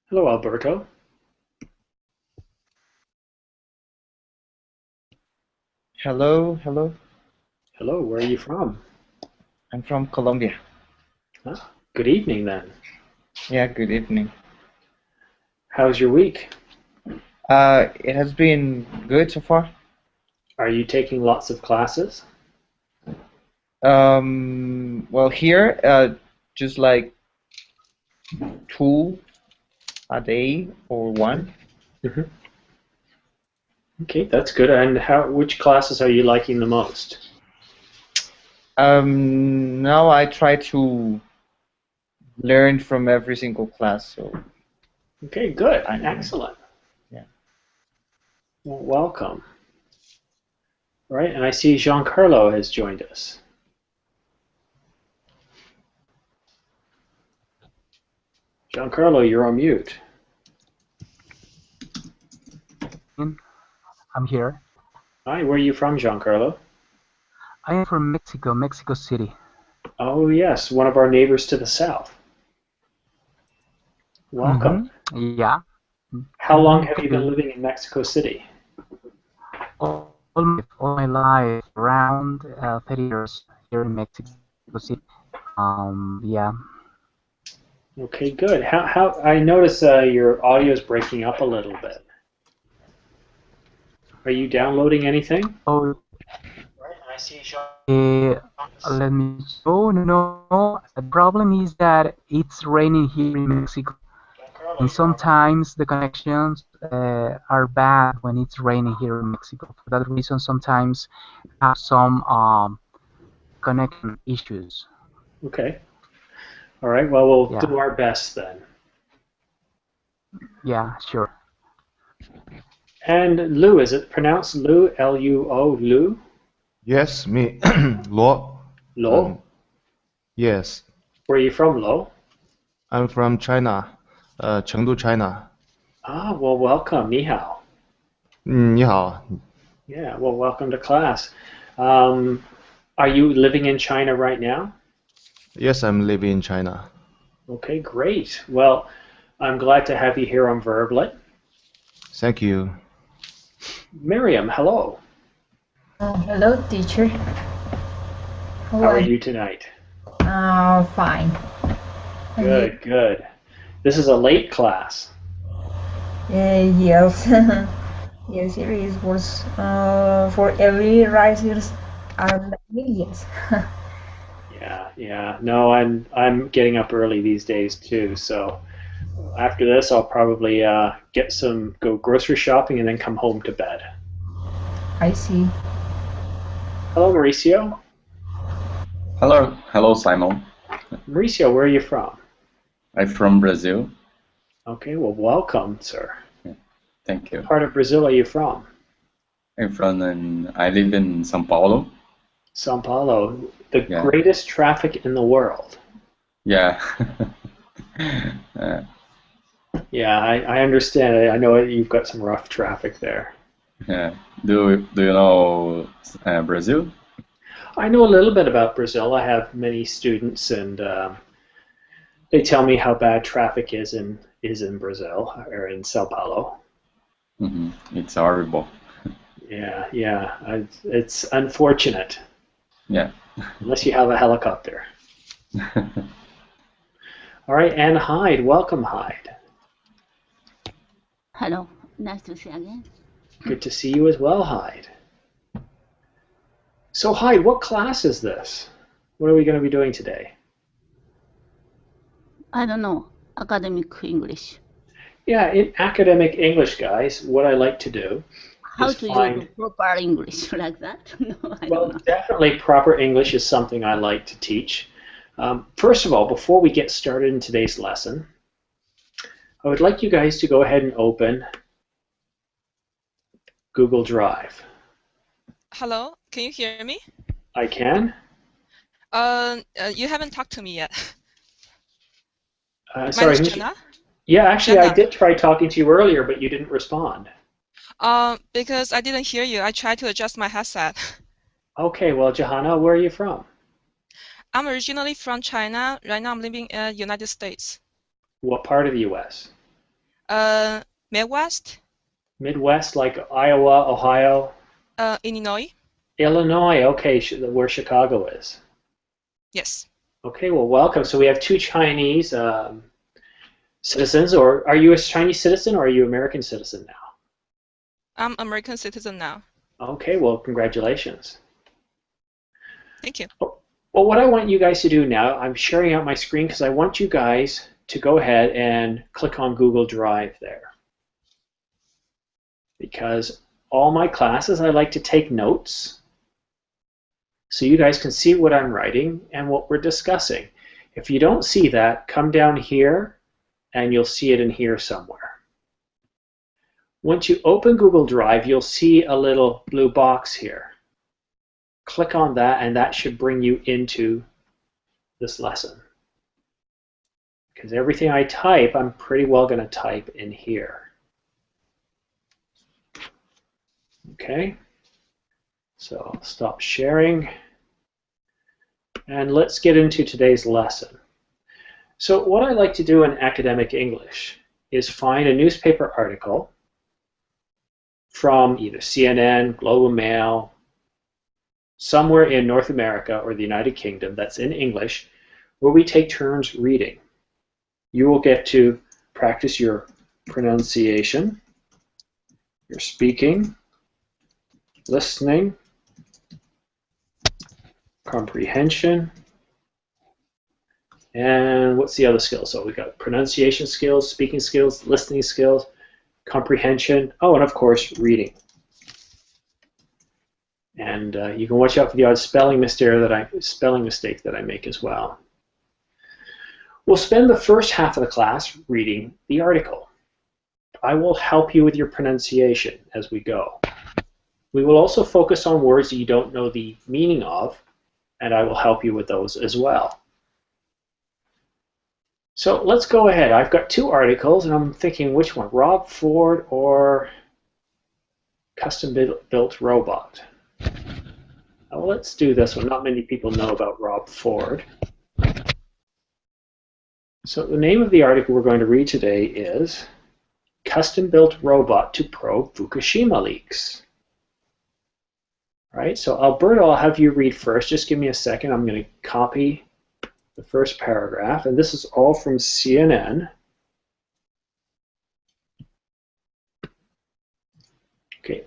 Hello, Alberto. Hello, hello. Hello, where are you from? I'm from Colombia. Ah, good evening then. Yeah, good evening. How's your week? It has been good so far. Are you taking lots of classes? Well, here, just like two a day or one. Hmm. Okay, that's good. And which classes are you liking the most? Now I try to learn from every single class, so Okay, good. I'm, Excellent. yeah. Well, welcome. All right, and I see Giancarlo has joined us. Giancarlo, you're on mute. I'm here. Hi, where are you from, Giancarlo? I am from Mexico, Mexico City. Oh, yes, one of our neighbors to the south. Welcome. Yeah. How long have you been Okay. living in Mexico City? All my life, around 30 years here in Mexico City. Yeah. Okay, good. How I notice your audio is breaking up a little bit. Are you downloading anything? Oh, Right, and I see Jean. let me. Oh, no. The problem is that it's raining here in Mexico, Giancarlo, and you're on. sometimes the connections are bad when it's raining here in Mexico. For that reason, sometimes I have some connection issues. Okay. All right. Well, we'll Yeah. do our best then. Yeah, sure. And Lou, is it pronounced Lou? Luo, Lou? Yes, me, Luo. Lo? Um, yes, Where are you from, Lo? I'm from China, Chengdu, China. Ah, well, welcome. Ni hao. 你好. Yeah, well, welcome to class. Um, are you living in China right now? Yes, I'm living in China. Okay, great. Well, I'm glad to have you here on Verblet. Thank you. Miriam, hello. Hello, teacher. How How are are you? you tonight? Fine. And you? Good, good. This is a late class. Yes. Yes, it is. Was for every risers and millions. Yeah, yeah. No, I'm getting up early these days too. So after this, I'll probably go grocery shopping and then come home to bed. I see. Hello, Mauricio. Hello, Simon. Mauricio, where are you from? I'm from Brazil. Okay, well, welcome, sir. Thank What you. part of Brazil are you from? I live in São Paulo. São Paulo, the Yeah, greatest traffic in the world. yeah. uh, Yeah, I understand. I know you've got some rough traffic there. yeah. Do you know Brazil? I know a little bit about Brazil. I have many students, and they tell me how bad traffic is in Brazil or in Sao Paulo. It's horrible. Yeah, yeah. It's unfortunate Yeah. unless you have a helicopter. All right, Anne Hyde, welcome, Hyde. Hello, nice to see you again. Good to see you as well, Hyde. So, Hyde, what class is this? What are we going to be doing today? I don't know, academic English. Yeah, in academic English, guys, what I like to do How is do you find, do proper English like that? No, I don't well, know. definitely proper English is something I like to teach. First of all, before we get started in today's lesson, I would like you guys to go ahead and open Google Drive. Hello, can you hear me? I can? You haven't talked to me yet. My name Sorry, is Jenna. yeah, actually, I Jenna. did try talking to you earlier, but you didn't respond. Because I didn't hear you, I tried to adjust my headset. Okay, well, Johanna, where are you from? I'm originally from China. Right now I'm living in the United States. What part of the US? Midwest, Midwest, like Iowa, Ohio, Illinois. Illinois. Okay, where Chicago is. Yes. Okay, well, welcome. So we have two Chinese citizens, or are you a Chinese citizen or are you an American citizen now? I'm American citizen now. Okay, well, congratulations. Thank you. Well, what I want you guys to do now, I'm sharing out my screen because I want you guys to go ahead and click on Google Drive there. Because all my classes, I like to take notes so you guys can see what I'm writing and what we're discussing. If you don't see that, come down here and you'll see it in here somewhere. Once you open Google Drive, you'll see a little blue box here. Click on that and that should bring you into this lesson. Because everything I type, I'm pretty well going to type in here. Okay, so I'll stop sharing and let's get into today's lesson. So what I like to do in academic English is find a newspaper article from either CNN, Global Mail, somewhere in North America or the United Kingdom that's in English, where we take turns reading. You will get to practice your pronunciation, your speaking, listening, comprehension, and what's the other skills? So we've got pronunciation skills, speaking skills, listening skills, comprehension, oh, and of course, reading. And you can watch out for the odd spelling mistake that I make as well. We'll spend the first half of the class reading the article. I will help you with your pronunciation as we go. We will also focus on words that you don't know the meaning of, and I will help you with those as well. So let's go ahead. I've got two articles, and I'm thinking which one, Rob Ford or custom-built robot? Well, let's do this one. Not many people know about Rob Ford. So the name of the article we're going to read today is Custom-Built Robot to Probe Fukushima Leaks. All right, so Alberto, I'll have you read first. Just give me a second. I'm going to copy the first paragraph, and this is all from CNN. Okay,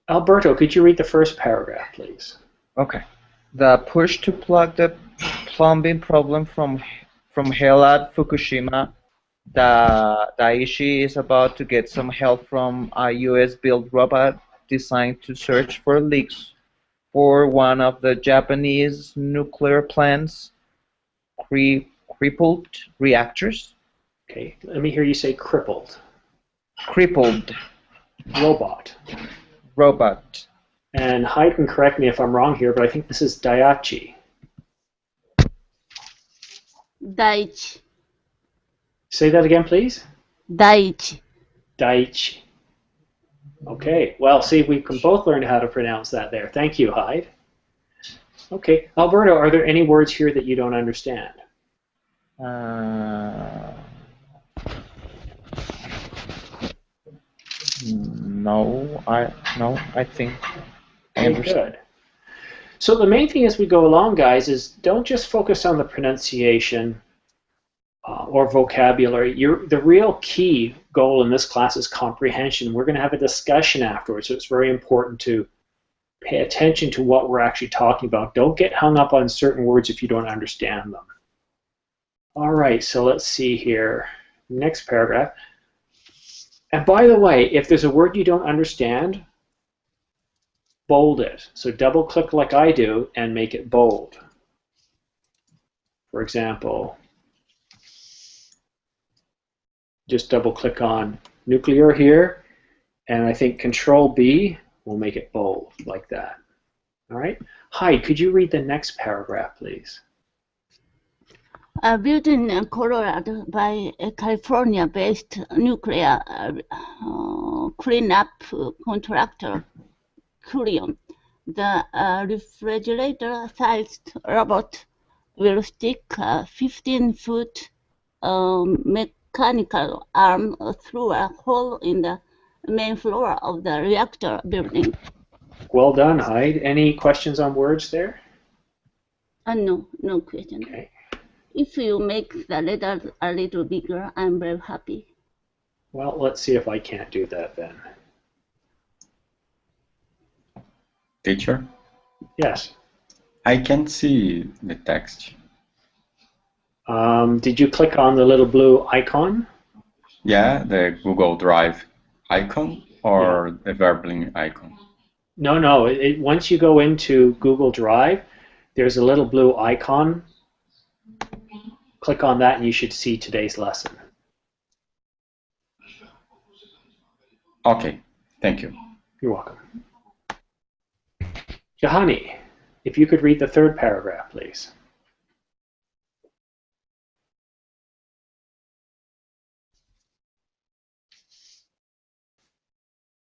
Alberto, could you read the first paragraph, please? Okay. The push to plug the plumbing problem from hell at Fukushima. Daiichi is about to get some help from a US-built robot designed to search for leaks for one of the Japanese nuclear plant's crippled reactors. Okay, let me hear you say crippled. Crippled. Robot. And Hyde can correct me if I'm wrong here, but I think this is Daiichi. Daiichi. Say that again, please. Daiichi. Daiichi. Okay, well, see, we can both learn how to pronounce that there. Thank you, Hyde. Okay, Alberto, are there any words here that you don't understand? No, I think I Very understand. good. So the main thing as we go along, guys, is don't just focus on the pronunciation or vocabulary. The real key goal in this class is comprehension. We're going to have a discussion afterwards, so it's very important to pay attention to what we're actually talking about. Don't get hung up on certain words if you don't understand them. All right, so let's see here. Next paragraph. And by the way, if there's a word you don't understand, bold it. So double click like I do and make it bold. For example, just double click on nuclear here, and I think Control B will make it bold like that. All right. Hyde, could you read the next paragraph, please? Built in Colorado by a California-based nuclear cleanup contractor, Curium. The refrigerator-sized robot will stick a 15-foot mechanical arm through a hole in the main floor of the reactor building. Well done, Hyde. Any questions on words there? No, no question. Okay. If you make the letters a little bigger, I'm very happy. Well, let's see if I can't do that then. Teacher, Yes. I can't see the text. Did you click on the little blue icon? Yeah, the Google Drive icon or the Verbling icon? No, no. Once you go into Google Drive, there's a little blue icon. Click on that and you should see today's lesson. Okay, thank you. You're welcome. Jahani, if you could read the third paragraph, please.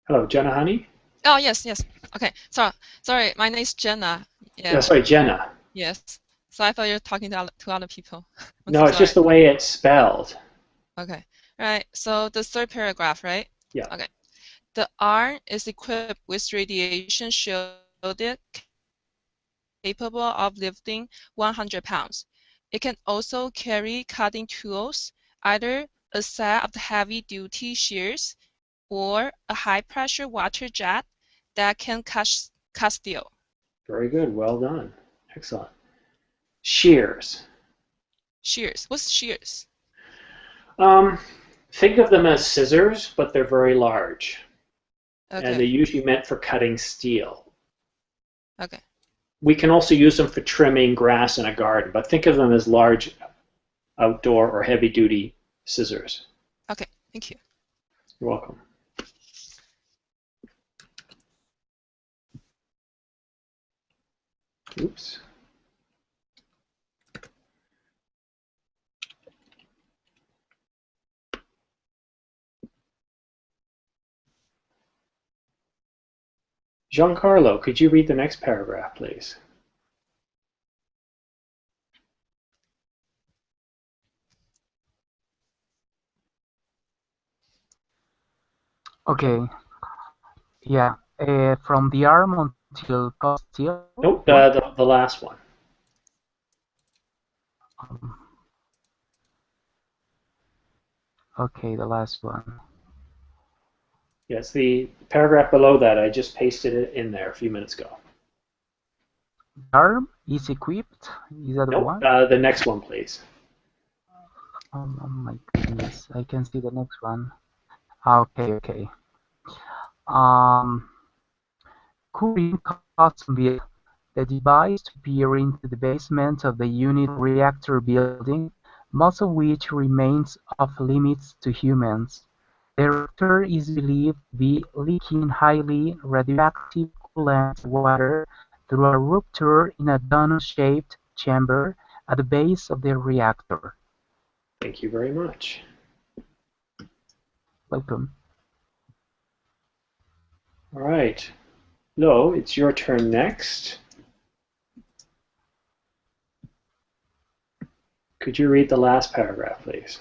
Hello, Janahani? Oh, yes, yes. Okay, sorry, my name is Jenna. Yeah, Sorry, Jenna. yes. So I thought you were talking to other people. I'm No, so it's just the sorry. way it's spelled. Okay, right. So the third paragraph, right? Yeah. Okay. The arm is equipped with radiation shielded, capable of lifting 100 pounds. It can also carry cutting tools, either a set of heavy-duty shears or a high-pressure water jet that can cut steel. Very good. Well done. Excellent. Shears. Shears. What's shears? Think of them as scissors, but they're very large. Okay. And they're usually meant for cutting steel. Okay. We can also use them for trimming grass in a garden, but think of them as large outdoor or heavy-duty scissors. Okay. Thank you. You're welcome. Oops. Giancarlo, could you read the next paragraph, please? Okay. Yeah. From the arm until cut steel. Nope, the last one. Okay, the last one. Yes, the paragraph below that. I just pasted it in there a few minutes ago. The arm is equipped. Is that the Nope, one? the next one, please. Oh my goodness, I can see the next one. Okay, okay. Cooling custom build the device to peer into the basement of the unit reactor building, most of which remains off limits to humans. The reactor is believed to be leaking highly radioactive coolant water through a rupture in a donut-shaped chamber at the base of the reactor. Thank you very much. Welcome. All right. Lo, it's your turn next. Could you read the last paragraph, please?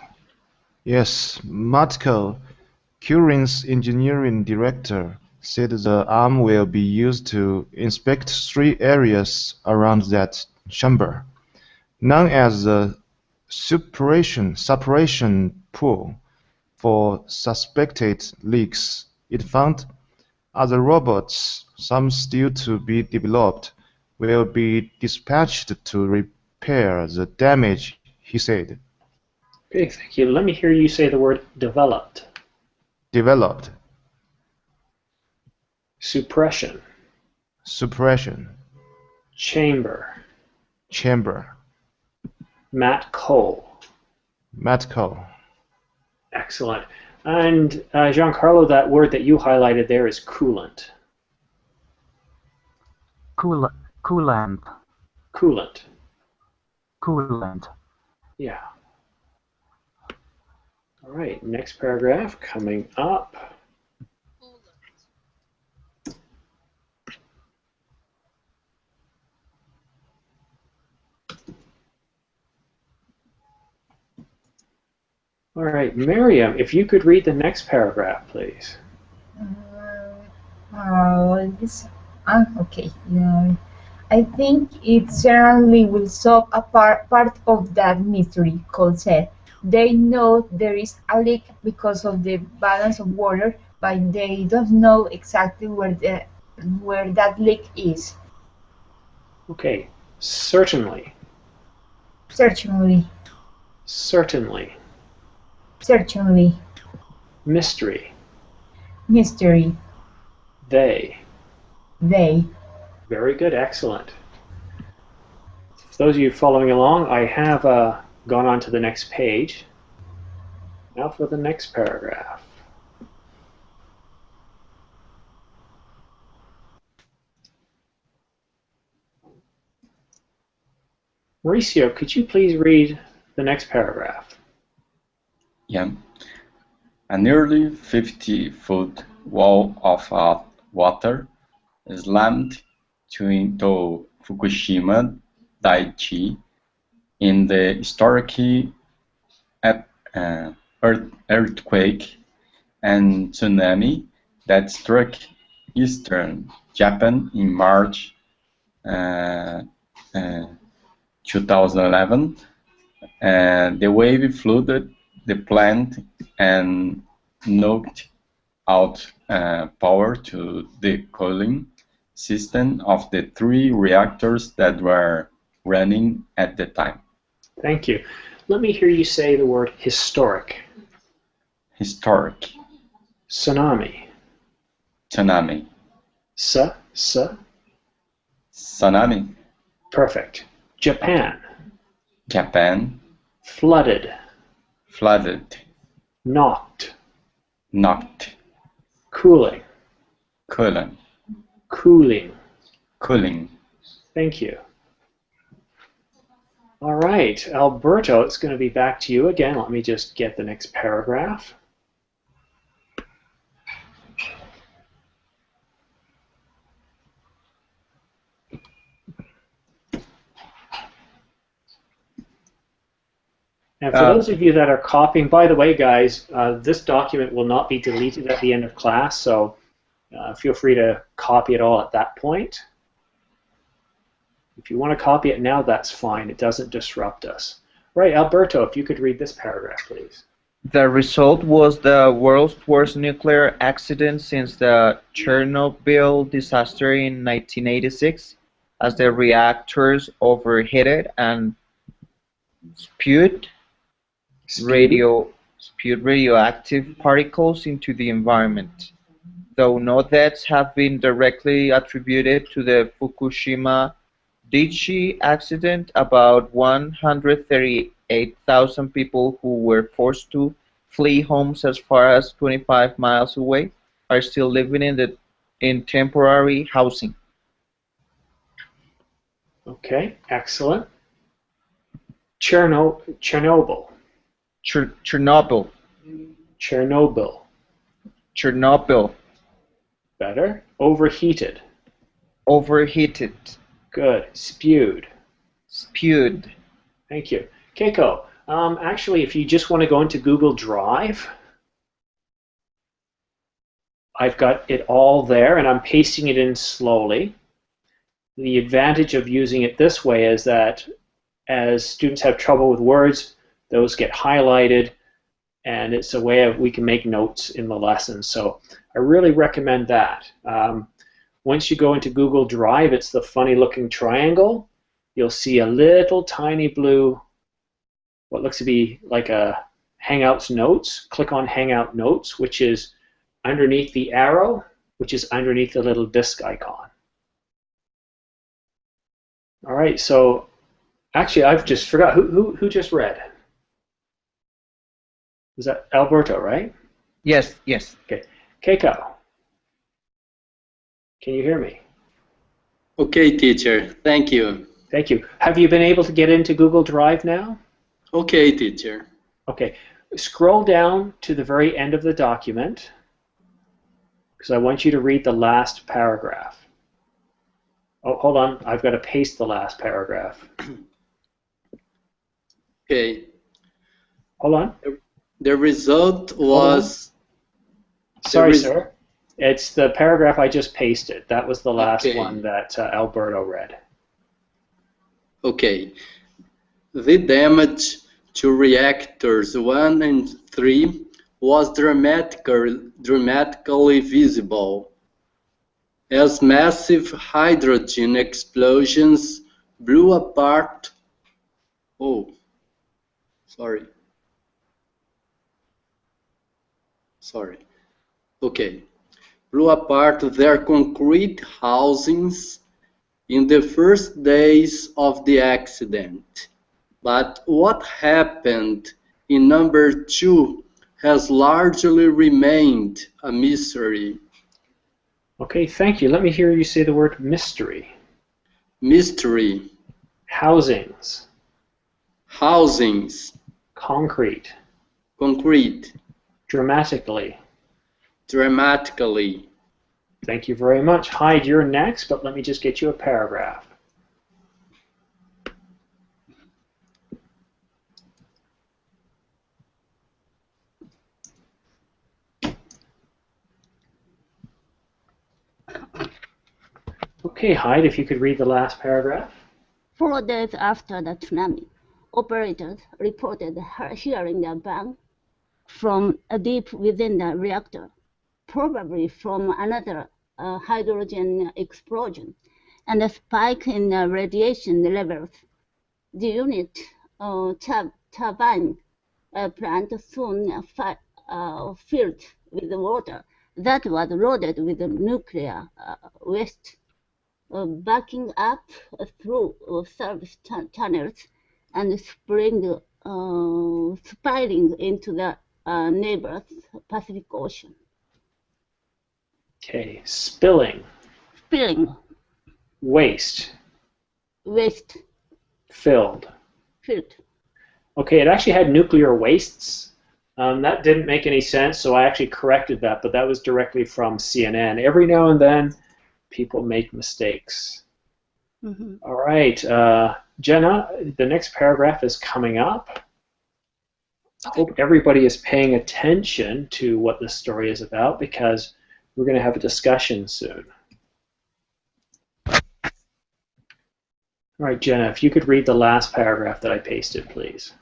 Yes, Matko, Curin's engineering director, said the arm will be used to inspect 3 areas around that chamber, known as the suppression pool for suspected leaks. It found other robots, some still to be developed, will be dispatched to repair the damage, he said. Okay, thank you. Let me hear you say the word developed. Developed. Suppression. Suppression. Chamber. Chamber. Matco. Matco. Excellent. And Giancarlo, that word that you highlighted there is coolant. Coolant. Coolant. Coolant. Yeah. All right, next paragraph coming up. All right, Miriam, if you could read the next paragraph, please. This, okay. I think it certainly will solve a part of that mystery, Cole said. They know there is a leak because of the balance of water, but they don't know exactly where that leak is. Okay, certainly, Certainly, certainly, certainly, mystery, mystery. they. They. Very good, excellent. For those of you following along, I have gone on to the next page. Now for the next paragraph. Mauricio, could you please read the next paragraph? Yeah. A nearly 50-foot wall of water slammed into Fukushima Daiichi in the historic earthquake and tsunami that struck eastern Japan in March 2011. The wave flooded the plant and knocked out power to the cooling system of the 3 reactors that were running at the time. Thank you. Let me hear you say the word historic. Historic. Tsunami. Tsunami. Tsunami. Perfect. Japan. Japan. Flooded. Flooded. Knocked. Knocked. Cooling. Cooling. Cooling. Cooling. Thank you. All right, Alberto, it's going to be back to you again. Let me just get the next paragraph. And for those of you that are copying, by the way, guys, this document will not be deleted at the end of class, so feel free to copy it all at that point. If you want to copy it now, that's fine. It doesn't disrupt us. Right, Alberto, if you could read this paragraph, please. The result was the world's worst nuclear accident since the Chernobyl disaster in 1986, as the reactors overheated and spewed radioactive particles into the environment. Though no deaths have been directly attributed to the Fukushima Daiichi accident, about 138,000 people who were forced to flee homes as far as 25 miles away are still living in temporary housing. Okay, excellent. Chernobyl. Better. Overheated. Good. Spewed. Thank you. Keiko, actually, if you just want to go into Google Drive, I've got it all there, and I'm pasting it in slowly. The advantage of using it this way is that as students have trouble with words, those get highlighted, and it's a way we can make notes in the lesson. So I really recommend that. Once you go into Google Drive, it's the funny looking triangle. You'll see a little tiny blue, what looks to be like a Hangouts Notes. Click on Hangout Notes, which is underneath the arrow, which is underneath the little disk icon. All right, so actually I've just forgot, who just read? Was that Alberto, right? Yes. Okay, Keiko, can you hear me? Okay, teacher, thank you. Thank you. Have you been able to get into Google Drive now? Okay, teacher. Okay, scroll down to the very end of the document, because I want you to read the last paragraph. Oh, hold on, I've got to paste the last paragraph. Okay. Hold on. The result was. Sorry, sir. It's the paragraph I just pasted. That was the last Okay. one that Alberto read. Okay. The damage to reactors 1 and 3 was dramatically visible, as massive hydrogen explosions blew apart. Oh, sorry. Okay. Blew apart their concrete housings in the first days of the accident. But what happened in number 2 has largely remained a mystery. Okay, thank you. Let me hear you say the word mystery. Mystery. Housings. Housings. Concrete. Concrete. Dramatically. Dramatically. Thank you very much. Hyde, you're next, but let me just get you a paragraph. Okay, Hyde, if you could read the last paragraph. 4 days after the tsunami, operators reported hearing a bang from deep within the reactor, probably from another hydrogen explosion, and a spike in radiation levels. The unit turbine plant soon filled with water that was loaded with nuclear waste, backing up through service channels and spilling into the neighbor's Pacific Ocean. Okay, spilling. Spilling. Waste. Waste. Filled. Filled. Okay, it actually had nuclear wastes. That didn't make any sense, so I actually corrected that, but that was directly from CNN. Every now and then, people make mistakes. Mm-hmm. All right, Jenna, the next paragraph is coming up. Okay. I hope everybody is paying attention to what this story is about, because we're going to have a discussion soon. All right, Jenna, if you could read the last paragraph that I pasted, please.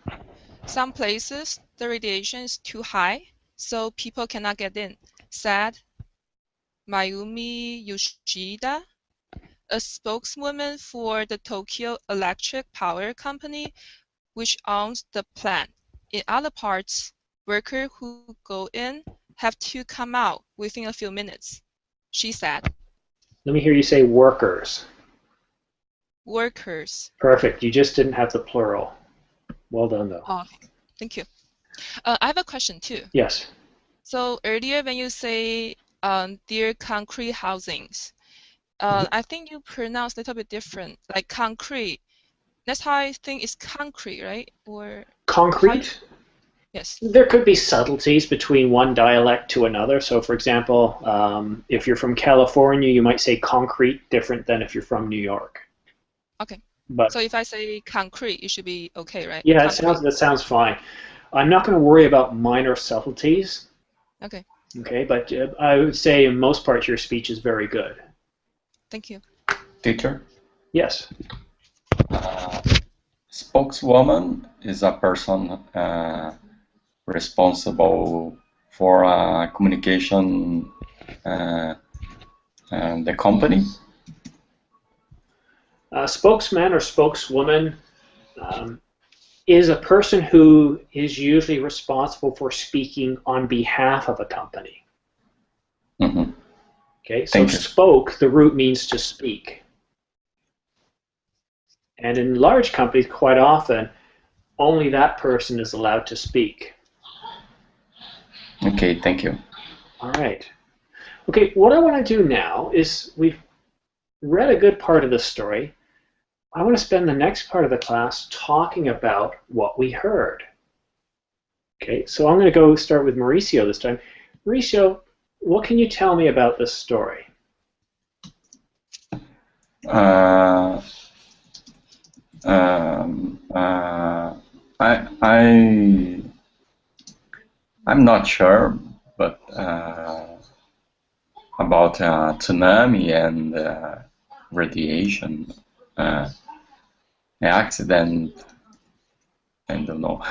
Some places, the radiation is too high, so people cannot get in, said Mayumi Yoshida, a spokeswoman for the Tokyo Electric Power Company, which owns the plant. In other parts, workers who go in have to come out within a few minutes, she said. Let me hear you say workers. Workers. Perfect. You just didn't have the plural. Well done, though. Oh, thank you. I have a question, too. Yes. So earlier when you say dear concrete housings, I think you pronounced a little bit different, like concrete. That's how I think it's concrete, right? Or Concrete? Yes. There could be subtleties between one dialect to another. So, for example, if you're from California, you might say concrete different than if you're from New York. Okay. But so if I say concrete, it should be okay, right? yeah, concrete. that sounds fine. I'm not going to worry about minor subtleties. Okay. Okay, but I would say in most parts your speech is very good. Thank you. Teacher? Yes. Spokeswoman is a person responsible for communication and the company. Spokesman or spokeswoman is a person who is usually responsible for speaking on behalf of a company. Mm-hmm. Okay, so spoke, the root means to speak. And in large companies, quite often, only that person is allowed to speak. Okay, thank you. All right. Okay, what I want to do now is we've read a good part of the story. I want to spend the next part of the class talking about what we heard. Okay, so I'm going to go start with Mauricio this time. Mauricio, what can you tell me about this story? I'm not sure, but about tsunami and radiation accident, I don't know.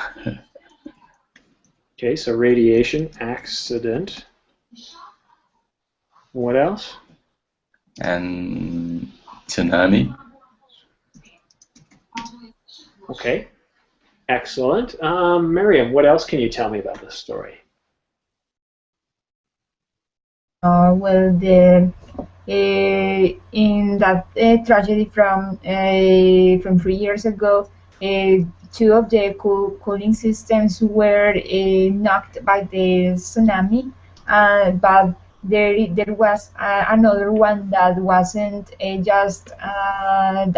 Okay, so radiation, accident. What else? And tsunami. Okay, excellent. Miriam, what else can you tell me about this story? Well, in that tragedy from 3 years ago, two of the cooling systems were knocked by the tsunami, but there was another one that wasn't just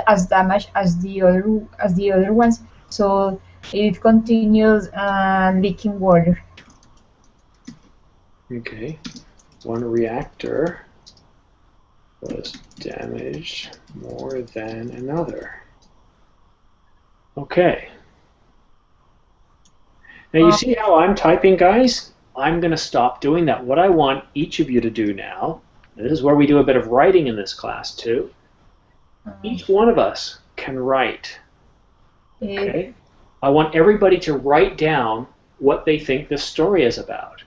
as damaged as the other ones. So it continues leaking water. Okay, one reactor was damaged more than another. Okay. Now you see how I'm typing, guys? I'm going to stop doing that. What I want each of you to do now, this is where we do a bit of writing in this class too. Each one of us can write. Okay? I want everybody to write down what they think this story is about.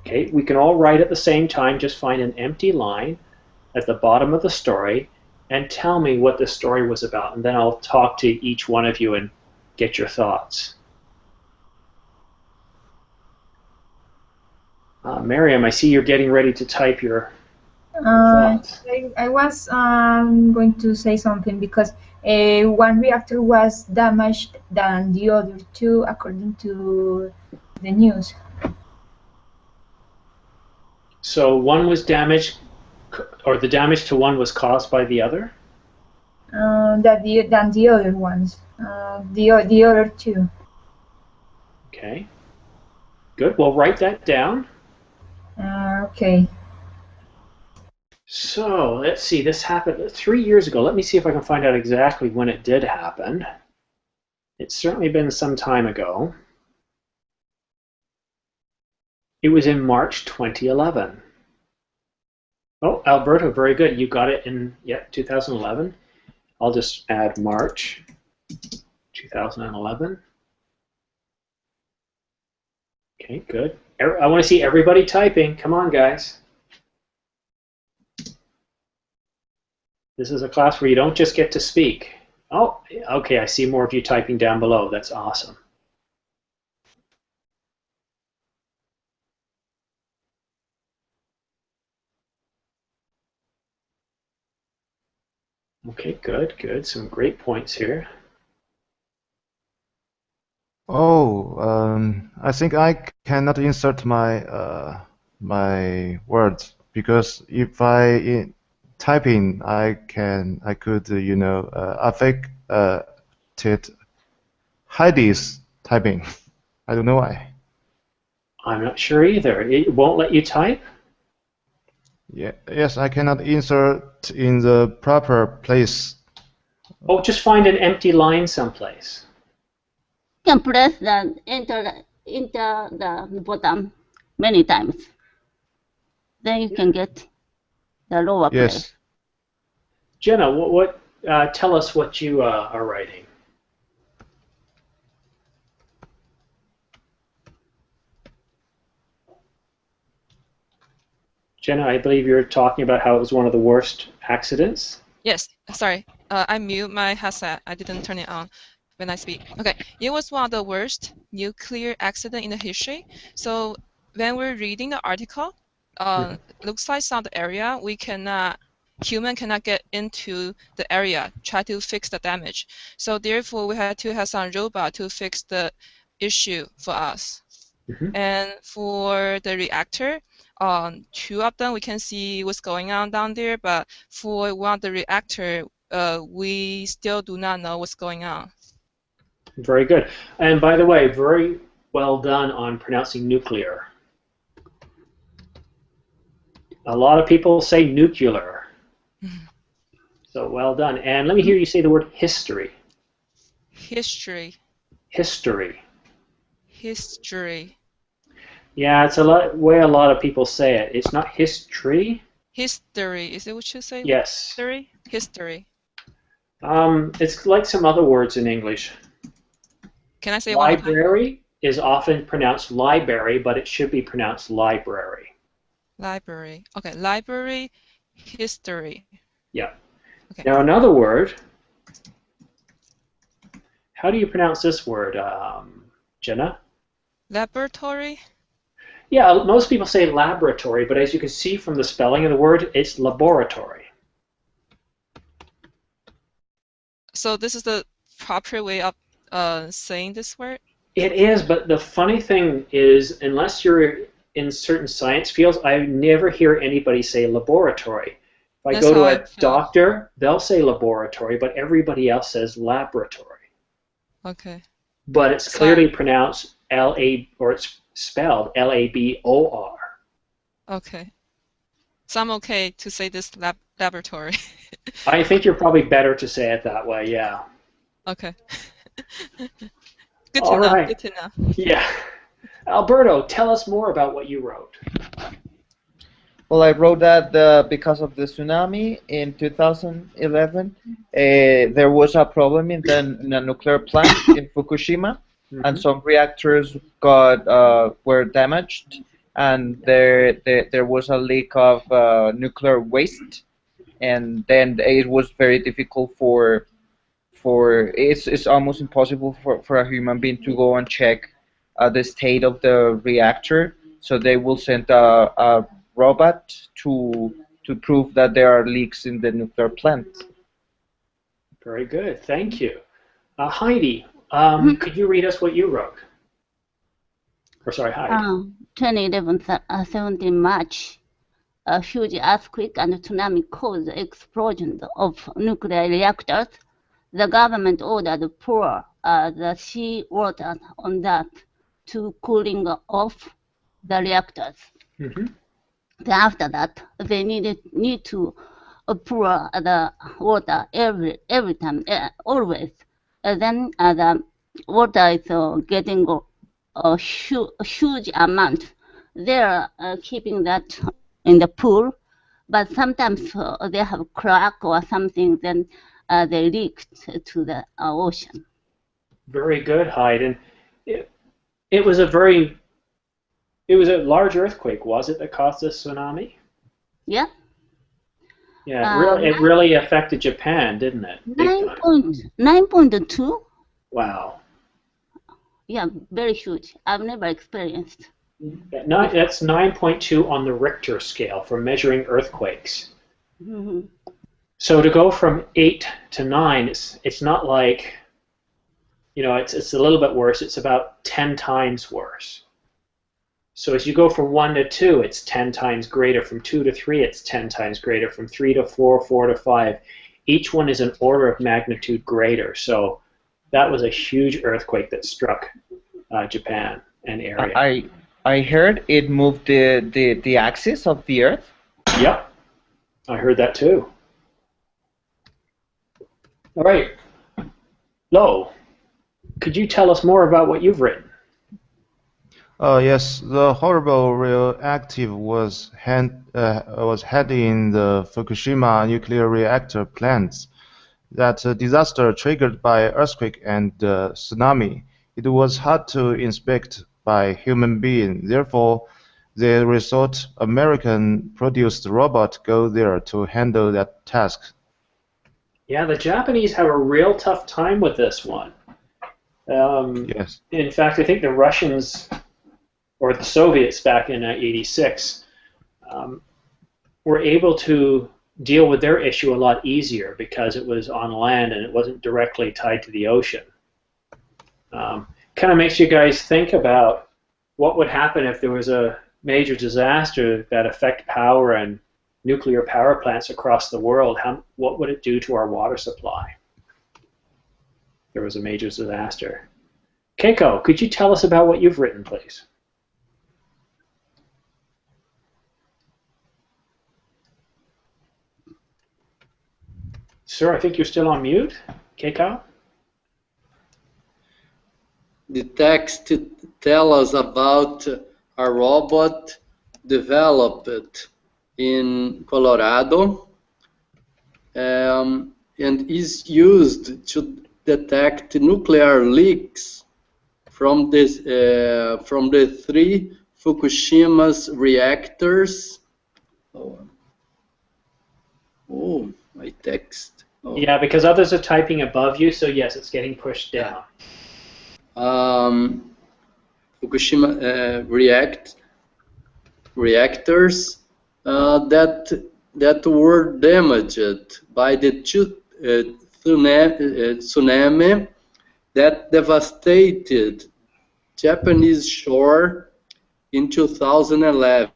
Okay? We can all write at the same time. Just find an empty line at the bottom of the story and tell me what the story was about. And then I'll talk to each one of you and get your thoughts. Miriam, I see you're getting ready to type your thoughts. I was going to say something because one reactor was damaged than the other two, according to the news. So one was damaged, or the damage to one was caused by the other? Than the other ones, the other two. Okay. Good. Well, write that down. Okay. So let's see. This happened 3 years ago. Let me see if I can find out exactly when it did happen. It's certainly been some time ago. It was in March 2011. Oh, Alberto, very good. You got it in 2011. I'll just add March 2011. Okay, good. I want to see everybody typing. Come on, guys. This is a class where you don't just get to speak. Oh, okay, I see more of you typing down below. That's awesome. Okay, good, good. Some great points here. Oh, I think I cannot insert my my words because if I type in, I could affect Heidi's typing. I don't know why. I'm not sure either. It won't let you type? Yeah, yes, I cannot insert in the proper place. Oh, just find an empty line someplace. You can press the enter the button many times. Then you can get the lower place. Yes. Jenna, tell us what you are writing. Jenna, I believe you're talking about how it was one of the worst accidents. Yes, sorry. I mute my headset. I didn't turn it on when I speak. Okay, it was one of the worst nuclear accident in the history. So when we're reading the article, looks like some of the area human cannot get into the area, try to fix the damage. So therefore, we had to have some robot to fix the issue for us. And for the reactor, two of them we can see what's going on down there, but for one of the reactor, we still do not know what's going on. Very good. And by the way, very well done on pronouncing nuclear. A lot of people say nuclear. So well done. And let me hear you say the word history. History. History. History. Yeah, it's way a lot of people say it. It's not history. History. Is it what you say? Yes. History? History. It's like some other words in English. Can I say it one more time? Library is often pronounced library, but it should be pronounced library. Library. Okay, library, history. Yeah. Okay. Now another word. How do you pronounce this word, Jenna? Laboratory? Yeah, most people say laboratory, but as you can see from the spelling of the word, it's laboratory. So this is the proper way of saying this word? It is, but the funny thing is, unless you're in certain science fields, I never hear anybody say laboratory. If I That's go to how I a feel. doctor, they'll say laboratory, but everybody else says laboratory. Okay. But it's clearly pronounced L-A, or it's spelled L-A-B-O-R. Okay. So I'm okay to say this laboratory. I think you're probably better to say it that way, yeah. Okay. Good All to know. right. Good to know. Yeah. Alberto, tell us more about what you wrote. Well, I wrote that because of the tsunami in 2011, there was a problem in the nuclear plant in Fukushima, and some reactors were damaged, and there was a leak of nuclear waste, and then it was very difficult it's almost impossible for a human being to go and check the state of the reactor. So they will send a robot to prove that there are leaks in the nuclear plant. Very good. Thank you. Heidi, could you read us what you wrote? Or sorry, Heidi. 2011, 17 March, a huge earthquake and tsunami caused the explosion of nuclear reactors. The government ordered pour the sea water on that to cooling off the reactors. Mm-hmm. Then after that, they need to pour the water every time, always. Then the water is getting a huge amount. They're keeping that in the pool, but sometimes they have crack or something, then they leak to the ocean. Very good, Heidi. And it was a large earthquake, was it, that caused the tsunami? Yeah. Yeah, it really affected Japan, didn't it? 9.2. Wow. Yeah, very huge. I've never experienced. That's 9.2 on the Richter scale for measuring earthquakes. Mm-hmm. So to go from 8 to 9, it's not like, it's a little bit worse. It's about 10 times worse. So as you go from 1 to 2, it's 10 times greater. From 2 to 3, it's 10 times greater. From 3 to 4, 4 to 5. Each one is an order of magnitude greater. So that was a huge earthquake that struck Japan and area. I heard it moved the axis of the Earth. Yep, I heard that too. All right, Lo, could you tell us more about what you've written? Yes, the horrible radioactive was had in the Fukushima nuclear reactor plants. That disaster triggered by earthquake and tsunami. It was hard to inspect by human being. Therefore, they resort American-produced robot go there to handle that task. Yeah, the Japanese have a real tough time with this one. Yes. In fact, I think the Russians or the Soviets back in '86 were able to deal with their issue a lot easier because it was on land and it wasn't directly tied to the ocean. Kind of makes you guys think about what would happen if there was a major disaster that affect power and nuclear power plants across the world. What would it do to our water supply if there was a major disaster? Keiko, could you tell us about what you've written, please? Sir, I think you're still on mute. Keiko? The text tells us about a robot developed in Colorado and is used to detect nuclear leaks from the 3 Fukushima's reactors. Oh, my text. Oh. Yeah, because others are typing above you, so yes, it's getting pushed down. Fukushima reactors that were damaged by the tsunami that devastated Japanese shore in 2011.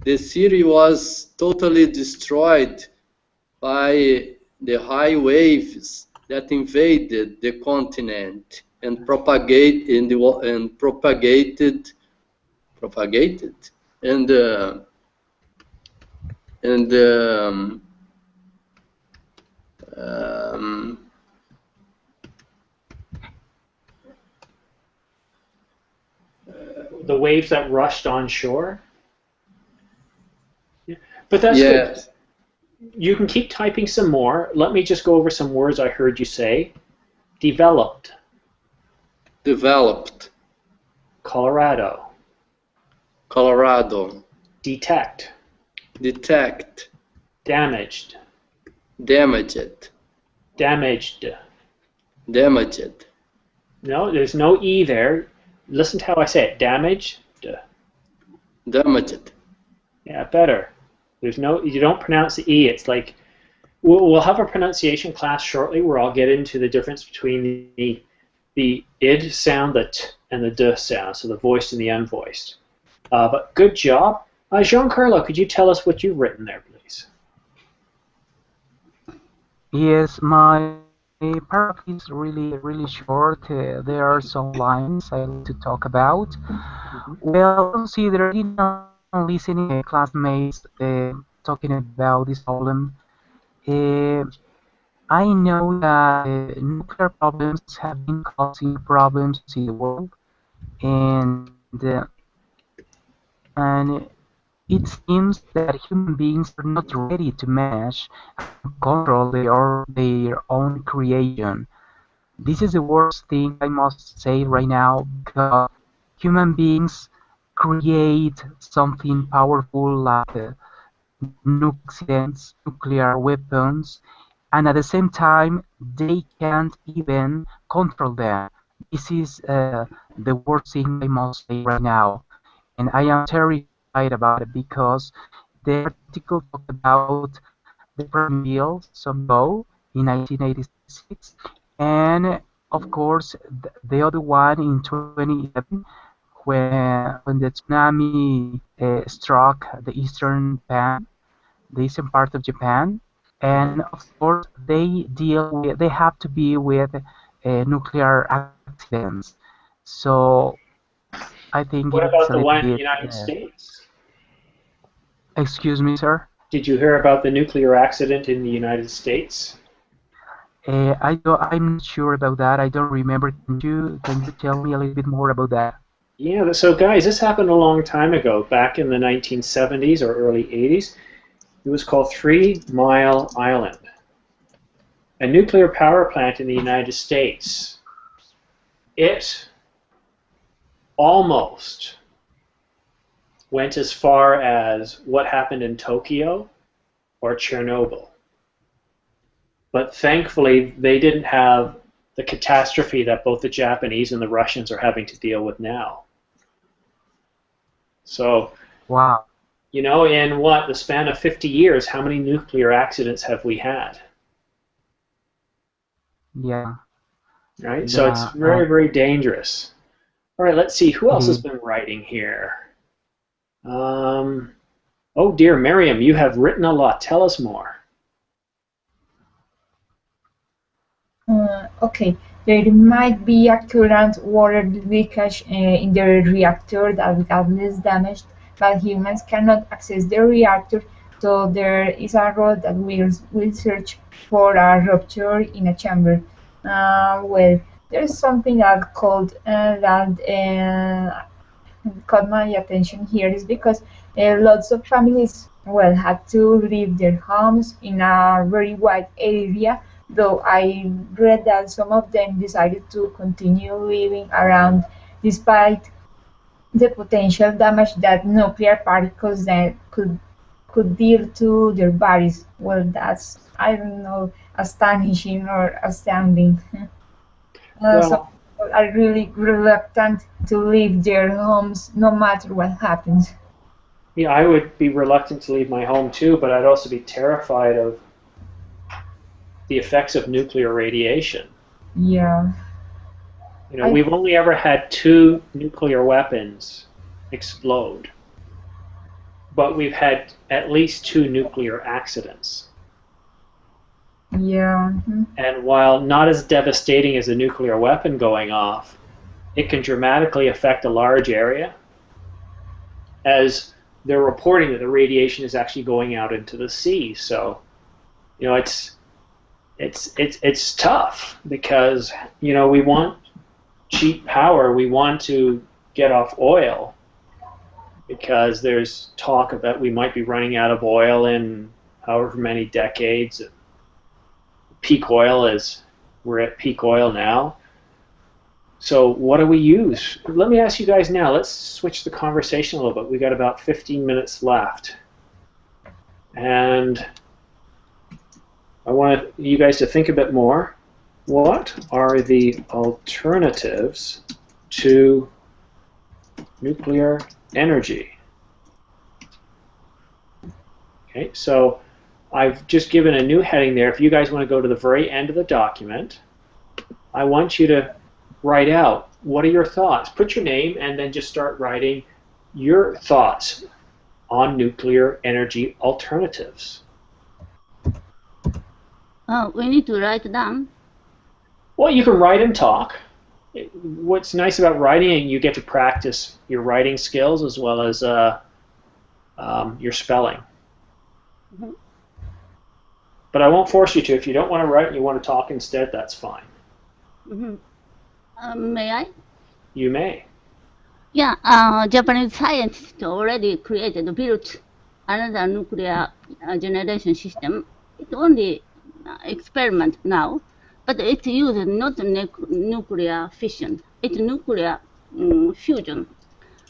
The city was totally destroyed by the high waves that invaded the continent and propagated and the waves that rushed on shore. Yeah. But that's yes. good. You can keep typing some more. Let me just go over some words I heard you say. Developed. Developed. Colorado. Colorado. Detect. Detect. Damaged. Damaged. Damaged. Damaged. No, there's no E there. Listen to how I say it. Damaged. Damaged. Yeah, better. There's no, you don't pronounce the E. It's like, we'll have a pronunciation class shortly where I'll get into the difference between the id sound, the t, and the d sound, so the voiced and the unvoiced. But good job. Giancarlo, could you tell us what you've written there, please? Yes, my paragraph is really short. There are some lines I want to talk about. Well, considering listening classmates talking about this problem, I know that nuclear problems have been causing problems in the world, and and it seems that human beings are not ready to manage and control their own creation. This is the worst thing I must say right now, because human beings create something powerful like accidents, nuclear weapons, and at the same time they can't even control them. This is the worst thing I must say right now, and I am terrified about it because the article talked about the Prime Bill some ago in 1986, and of course the other one in 2011 when the tsunami struck the eastern part of Japan, and of course they have to be with nuclear accidents. So I think What it's about a the little one in the bit. United States? Excuse me, sir. Did you hear about the nuclear accident in the United States? I'm not sure about that. I don't remember. Can you tell me a little bit more about that? Yeah, so guys, this happened a long time ago, back in the 1970s or early 80s. It was called 3 Mile Island, a nuclear power plant in the United States. It almost went as far as what happened in Tokyo or Chernobyl. But thankfully, they didn't have the catastrophe that both the Japanese and the Russians are having to deal with now. So, Wow. you know, in what, the span of 50 years, how many nuclear accidents have we had? Yeah. Right? So it's very, very dangerous. All right, let's see. Who else has been writing here? Oh dear, Miriam, you have written a lot. Tell us more. Okay, there might be a current water leakage in the reactor that got less damaged, but humans cannot access the reactor, so there is a road that will search for a rupture in a chamber. Well, there's something called that caught my attention here is because lots of families, well, had to leave their homes in a very wide area, though I read that some of them decided to continue living around despite the potential damage that nuclear particles that could deal to their bodies. Well, that's, I don't know, astonishing or astounding. Some Well, people are really reluctant to leave their homes no matter what happens. yeah, I would be reluctant to leave my home too, but I'd also be terrified of the effects of nuclear radiation. Yeah, You know, I we've only ever had 2 nuclear weapons explode, but we've had at least 2 nuclear accidents. yeah, And while not as devastating as a nuclear weapon going off, it can dramatically affect a large area, as they're reporting that the radiation is actually going out into the sea. So, you know, it's tough because, you know, we want cheap power. We want to get off oil because there's talk of that we might be running out of oil in however many decades. Peak oil is, we're at peak oil now. So what do we use? Let me ask you guys now. Let's switch the conversation a little bit. We got about 15 minutes left. And I want you guys to think a bit more. What are the alternatives to nuclear energy? Okay, so I've just given a new heading there. If you guys want to go to the very end of the document, I want you to write out, what are your thoughts? Put your name and then just start writing your thoughts on nuclear energy alternatives. We need to write down. Well, you can write and talk. What's nice about writing, you get to practice your writing skills as well as your spelling. Mm-hmm. But I won't force you to. If you don't want to write and you want to talk instead, that's fine. Mm-hmm. May I? You may. Yeah, Japanese scientists already built another nuclear generation system. It's only experiment now, but it uses not nuclear fission. It's nuclear fusion.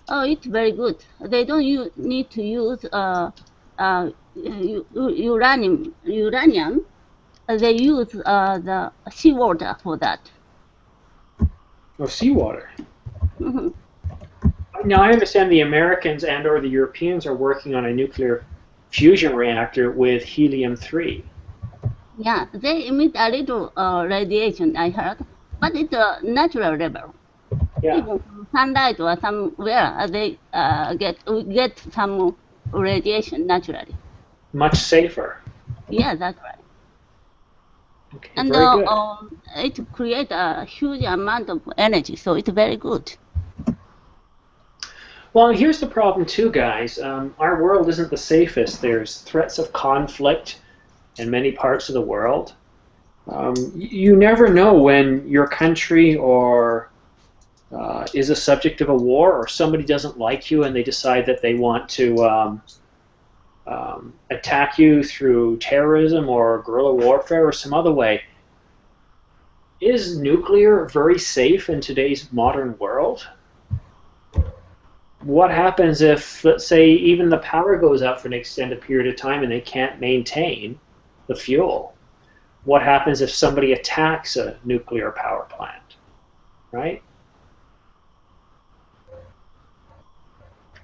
Oh, it's very good. They don't need to use uranium. They use the seawater for that. Oh, seawater. Mm-hmm. Now, I understand the Americans and or the Europeans are working on a nuclear fusion reactor with helium-3. Yeah, they emit a little radiation, I heard, but it's a natural level. Yeah. Even from sunlight or somewhere, they get some radiation naturally. Much safer. Yeah, that's right. Okay, And very good. it creates a huge amount of energy, so it's very good. Well, here's the problem too, guys. Our world isn't the safest. There's threats of conflict in many parts of the world. You never know when your country or is a subject of a war, or somebody doesn't like you and they decide that they want to attack you through terrorism or guerrilla warfare or some other way. Is nuclear very safe in today's modern world? What happens if, let's say, even the power goes out for an extended period of time and they can't maintain the fuel? What happens if somebody attacks a nuclear power plant, right?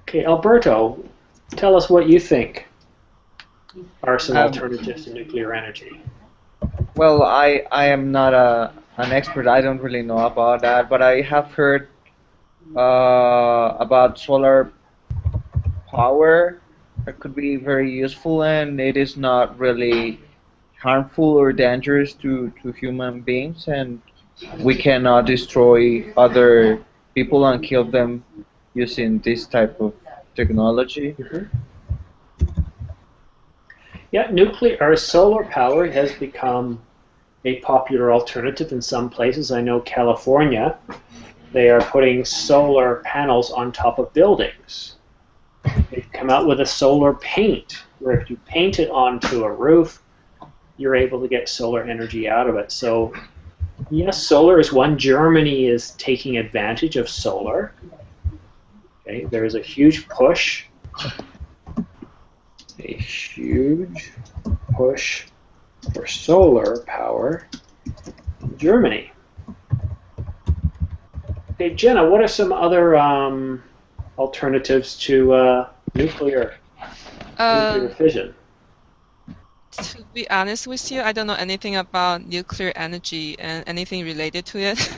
Okay, Alberto, tell us what you think are some alternatives to nuclear energy. Well, I am not an expert. I don't really know about that, but I have heard about solar power. It could be very useful, and it is not really harmful or dangerous to human beings, and we cannot destroy other people and kill them using this type of technology. Mm-hmm. Yeah, nuclear or solar power has become a popular alternative in some places. I know California They are putting solar panels on top of buildings. They've come out with a solar paint, where if you paint it onto a roof, you're able to get solar energy out of it. So yes, solar is one. Germany is taking advantage of solar. Okay, there is a huge push for solar power in Germany. Okay, Jenna, what are some other alternatives to nuclear fission? To be honest with you, I don't know anything about nuclear energy and anything related to it.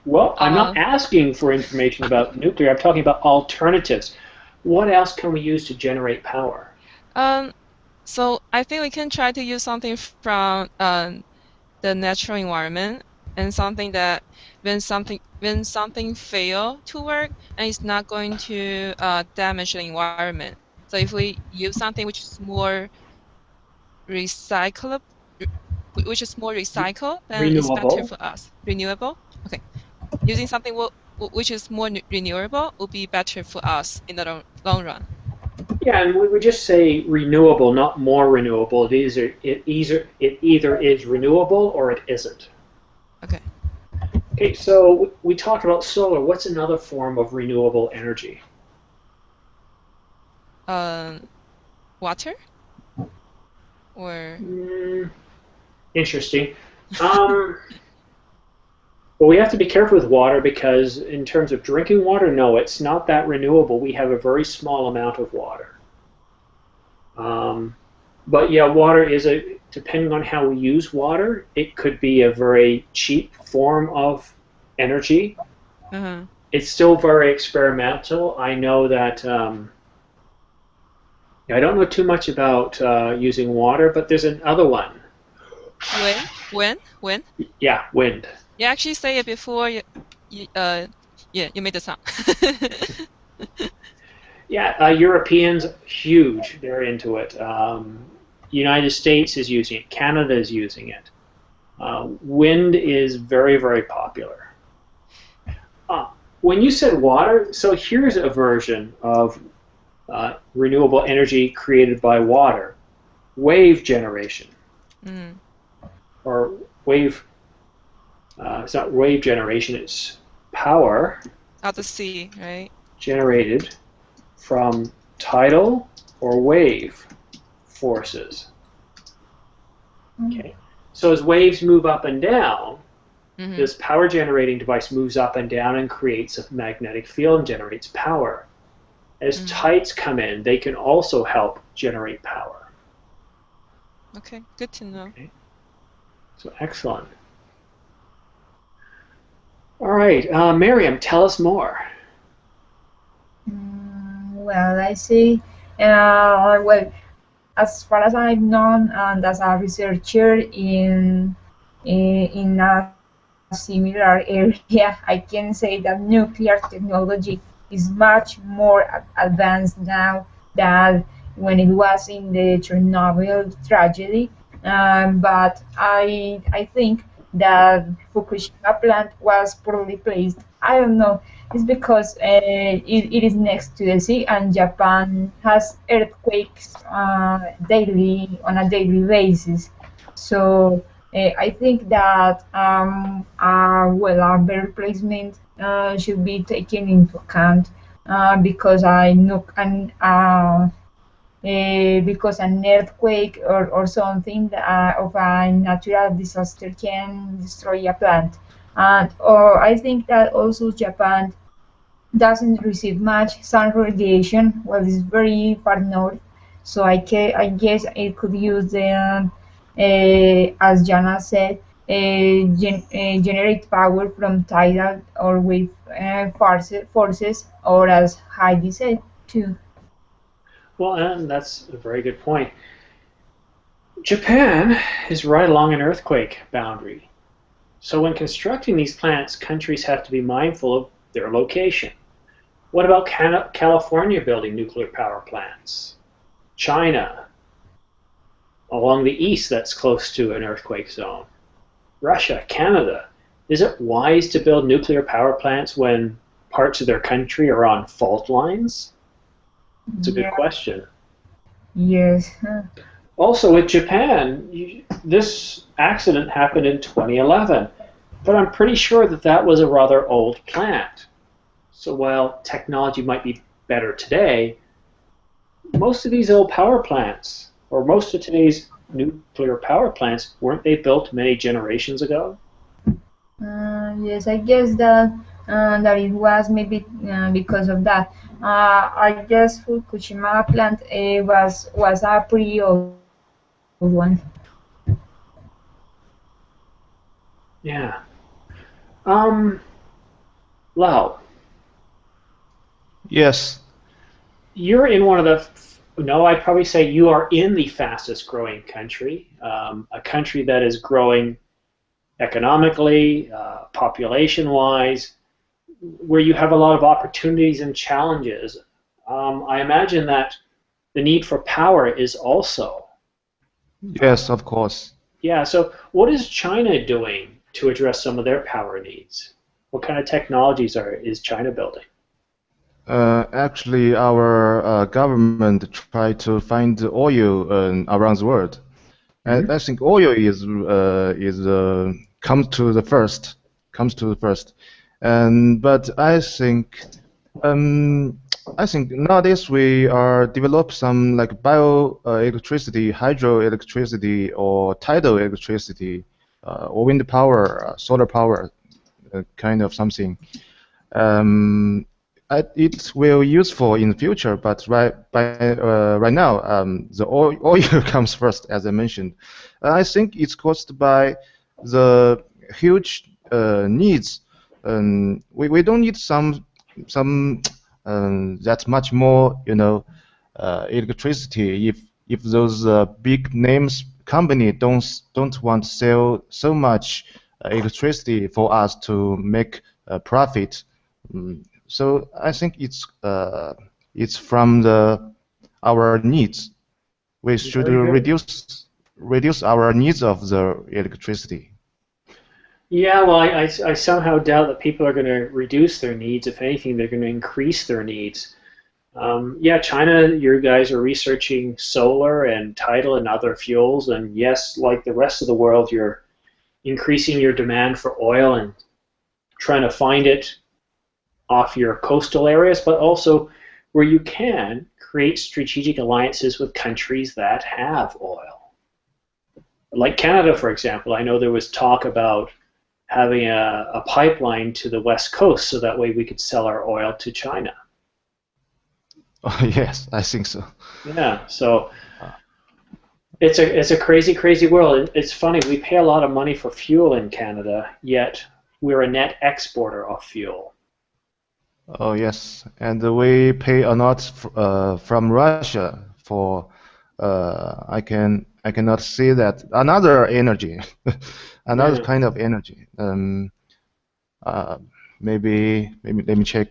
Well, I'm not asking for information about nuclear. I'm talking about alternatives. What else can we use to generate power? So I think we can try to use something from the natural environment, and something that when something fail to work, and it's not going to damage the environment. So if we use something which is more recyclable, then it's better Renewable. for us. Renewable. Okay. Using something which is more renewable would be better for us in the long run. Yeah, and we would just say renewable, not more renewable. It either is renewable or it isn't. Okay. Okay, so we talked about solar. What's another form of renewable energy? Water? Or Interesting. Well, we have to be careful with water because in terms of drinking water, no, it's not that renewable. We have a very small amount of water. But yeah, water is depending on how we use water, it could be a very cheap form of energy. It's still very experimental. I know that I don't know too much about using water, but there's another one. Wind? Yeah, wind. You actually say it before you made the sound. Yeah, Europeans, huge. They're into it. United States is using it. Canada is using it. Wind is very, very popular. When you said water, so here's a version of renewable energy created by water. Wave generation. Or wave, it's not wave generation, it's power. Out the sea, right? Generated from tidal or wave forces. Okay. So as waves move up and down, this power generating device moves up and down and creates a magnetic field and generates power. As tides come in, they can also help generate power. Okay, good to know. Okay. So excellent. All right, Miriam, tell us more. Well, I see. Well, as far as I've known, and as a researcher in a similar area, I can say that nuclear technology is much more advanced now than when it was in the Chernobyl tragedy. But I think that Fukushima plant was poorly placed. I don't know. It's because it is next to the sea, and Japan has earthquakes daily on a daily basis. So I think that well, a better placement should be taken into account because I know because an earthquake or something of a natural disaster can destroy a plant. And or I think that also Japan doesn't receive much sun radiation. Well, it's very far north, so I guess it could use the as Jana said, generate power from tidal or wave forces, or as Heidi said too. Well, and that's a very good point. Japan is right along an earthquake boundary. So when constructing these plants, countries have to be mindful of their location. What about California building nuclear power plants? China, along the east that's close to an earthquake zone. Russia, Canada. is it wise to build nuclear power plants when parts of their country are on fault lines? It's a good Yeah. question. Yes. Also, with Japan, this accident happened in 2011, but I'm pretty sure that that was a rather old plant. So while technology might be better today, most of these old power plants, or most of today's nuclear power plants, weren't they built many generations ago? Yes, I guess that it was maybe because of that. I guess Fukushima plant was a pretty old one. Yeah. Um, Lau, Yes. you're in one of the, no, I'd probably say you are in the fastest growing country, a country that is growing economically, population-wise, where you have a lot of opportunities and challenges. I imagine that the need for power is also. Yes, of course. Yeah, so what is China doing to address some of their power needs? What kind of technologies is China building? Actually, our government tried to find oil around the world. Mm-hmm. I think oil is comes to the first, and but I think nowadays we are develop some like bio electricity, hydroelectricity, or tidal electricity, or wind power, solar power, kind of something. Um, it will useful in the future, but right now, the oil comes first, as I mentioned. I think it's caused by the huge needs. We don't need some that much more, electricity if those big names company don't want to sell so much electricity for us to make a profit. So I think it's from our needs. We should Very good. reduce our needs of the electricity. Yeah, well, I somehow doubt that people are going to reduce their needs. If anything, they're going to increase their needs. Yeah, China, you guys are researching solar and tidal and other fuels, and yes, like the rest of the world, you're increasing your demand for oil and trying to find it off your coastal areas, but also where you can create strategic alliances with countries that have oil. Like Canada, for example, I know there was talk about having a pipeline to the west coast so that way we could sell our oil to China. Oh, yes, I think so. Yeah, so it's a crazy, crazy world. It's funny, we pay a lot of money for fuel in Canada, yet we're a net exporter of fuel. Oh, yes, and we pay a lot from Russia for I cannot say that another energy, another Yeah. kind of energy. Uh, maybe let me check.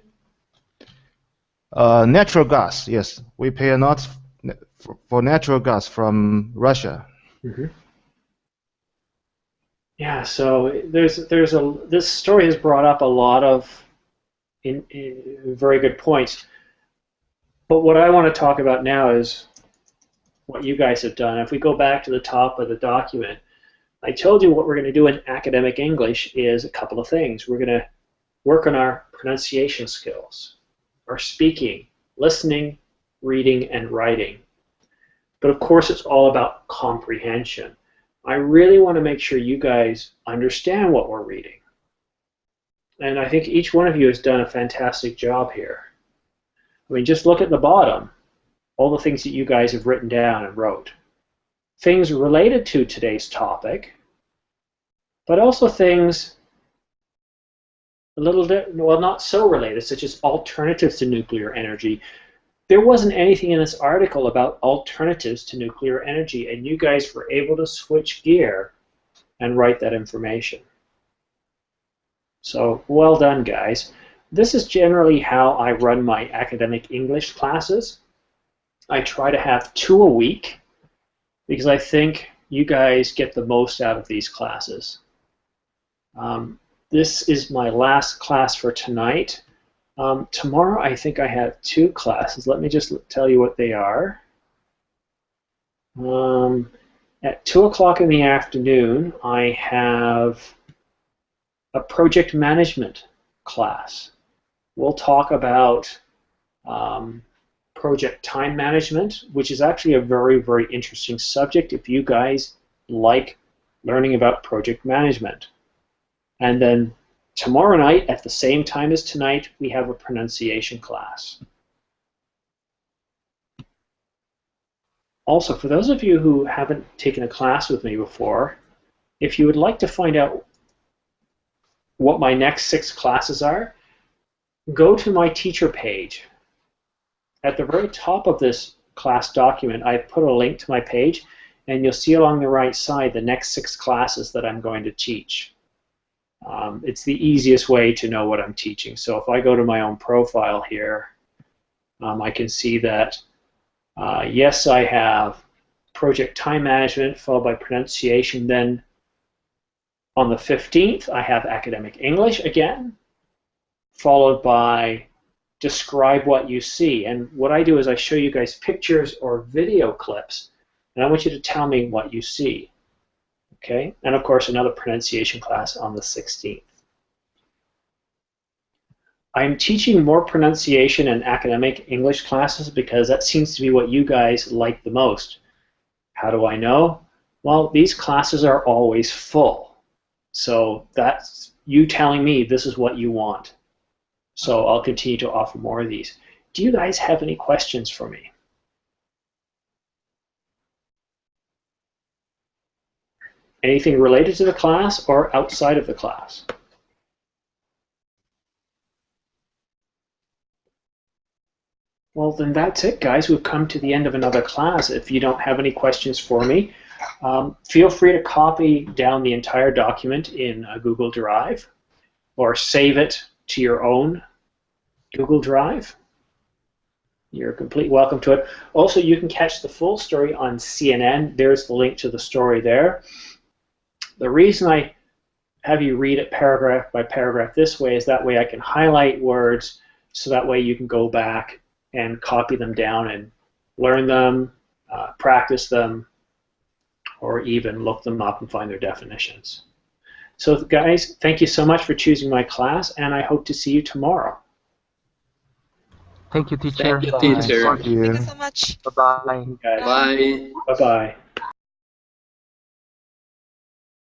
Natural gas. Yes, we pay a lot for natural gas from Russia. Mm-hmm. Yeah, so this story has brought up a lot of in very good points. But what I want to talk about now is what you guys have done. If we go back to the top of the document, I told you what we're going to do in academic English is a couple of things. We're going to work on our pronunciation skills, our speaking, listening, reading, and writing. But of course, it's all about comprehension. I really want to make sure you guys understand what we're reading. And I think each one of you has done a fantastic job here. I mean, just look at the bottom, all the things that you guys have written down and wrote. Things related to today's topic, but also things a little bit, well, not so related, such as alternatives to nuclear energy. There wasn't anything in this article about alternatives to nuclear energy, and you guys were able to switch gear and write that information. So well done, guys. This is generally how I run my academic English classes. I try to have 2 a week because I think you guys get the most out of these classes. this is my last class for tonight. Tomorrow I think I have 2 classes. Let me just tell you what they are. At 2 o'clock in the afternoon, I have a project management class. We'll talk about project time management, which is actually a very, very interesting subject if you guys like learning about project management. And then tomorrow night, at the same time as tonight, we have a pronunciation class. Also, for those of you who haven't taken a class with me before, if you would like to find out what my next 6 classes are, go to my teacher page. At the very top of this class document, I've put a link to my page, and you'll see along the right side the next 6 classes that I'm going to teach. It's the easiest way to know what I'm teaching. So if I go to my own profile here, I can see that, yes, I have project time management followed by pronunciation. Then on the 15th, I have academic English again, followed by describe what you see. And what I do is I show you guys pictures or video clips, and I want you to tell me what you see. Okay, and of course another pronunciation class on the 16th. I'm teaching more pronunciation and academic English classes because that seems to be what you guys like the most. How do I know? Well, these classes are always full. So that's you telling me this is what you want. So I'll continue to offer more of these. Do you guys have any questions for me? Anything related to the class or outside of the class? Well, then that's it, guys. We've come to the end of another class. If you don't have any questions for me, feel free to copy down the entire document in a Google Drive or save it to your own Google Drive. You're completely welcome to it. Also, you can catch the full story on CNN. There's the link to the story there. The reason I have you read it paragraph by paragraph this way is that way I can highlight words so that way you can go back and copy them down and learn them, practice them, or even look them up and find their definitions. So guys, thank you so much for choosing my class, and I hope to see you tomorrow. Thank you, teacher. Thank you, teacher. Thank you. Thank you so much. Bye-bye. Guys. Bye. Bye-bye.